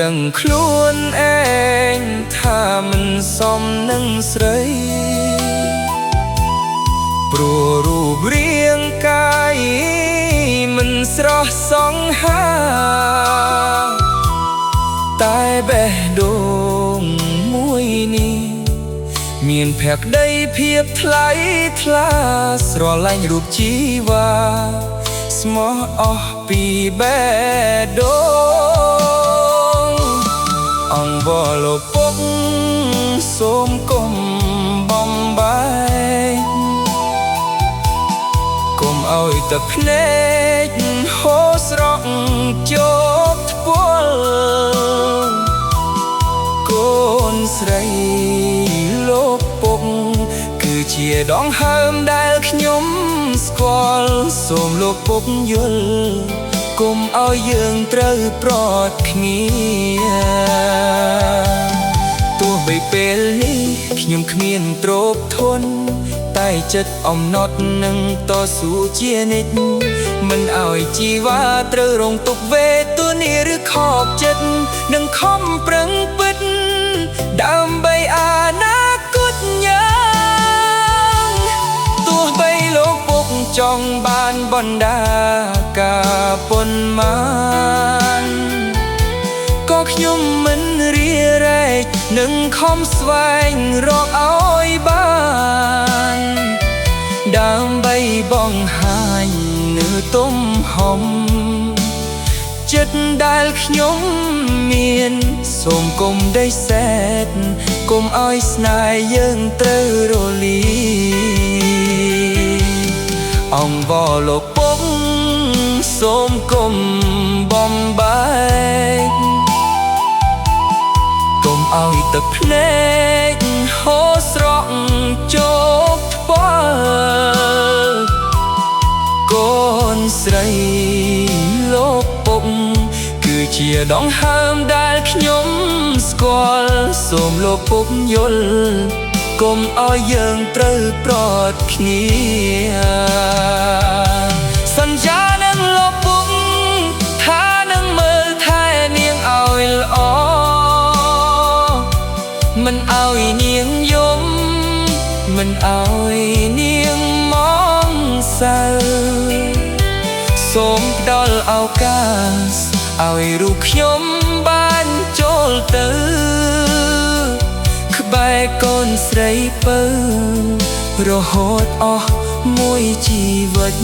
ដឹងខ្លួនឯងថាមិនសមនឹងស្រីព្រោះរូបរាងកាយមិនស្រស់សង្ហាតែបេះដូងមួយនេះមានភក្តីភាពថ្លៃថ្លាស្រឡាញ់រូបជីវ៉ាស្មោះអស់ពីបេះដូងអង្វរលោកពុកសូមកុំបំបែកកុំឲ្យទឹកភ្នែកហូរស្រក់ជាប់ថ្ពាល់កូនស្រីលោកពុកគឺជាដងហើមដែលខ្ញុំស្គាល់សូមលោកពុកយល់កុំឲ្យយើងត្រូវប្រត់គ្នាទោះបីពេលនេះខ្ញុំគ្មានទ្រព្យធនតែចិត្តអំណត់នឹងតស៊ូជានិច្ចមិនឲ្យជីវ៉ាត្រូវរងទុក្ខវេទនាឬខកចិត្តនឹងខំប្រឹងពិតដើម្បីអនាគតយើងទោះបីលោកពុកចង់បានបណ្ដាការប៉ុន្មានក៏ខ្ញុំមិនរារែកនឹងខំស្វែងរកឲ្យបានដើម្បីបង្ហាញនៅទំហំចិត្តដែលខ្ញុំមានសូមកុំដេកសែតកុំឲ្យស្នេហ៍យើងត្រូវរលាអង្វរលោកពុកសូមកុំបំបែកកុំឲ្យទឹកភ្នែកហូរស្រក់ជាប់ថ្ពាល់កូនស្រីលោកពុកគឺជាដងហើមដែលខ្ញុំស្គាល់សូមលោកពុកយល់កុំឲ្យយើងត្រូវប្រត់គ្នាសន្យានឹងលោកពុកថានឹងមើលថែនាងឲ្យល្អមិនឲ្យនាងយំមិនឲ្យនាងមងសៅសូមផ្ដល់ឱកាសឲ្យរូបខ្ញុំបានចូលទៅក្បែរកូនស្រីពៅរហូតអស់មួយជីវិត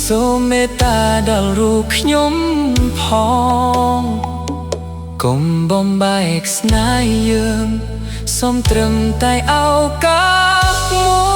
សូមមេត្តាដល់រូបខ្ញុំផងកុំបំបែកស្នេហ៍យើងសូមត្រឹមតែឱកាសមួយ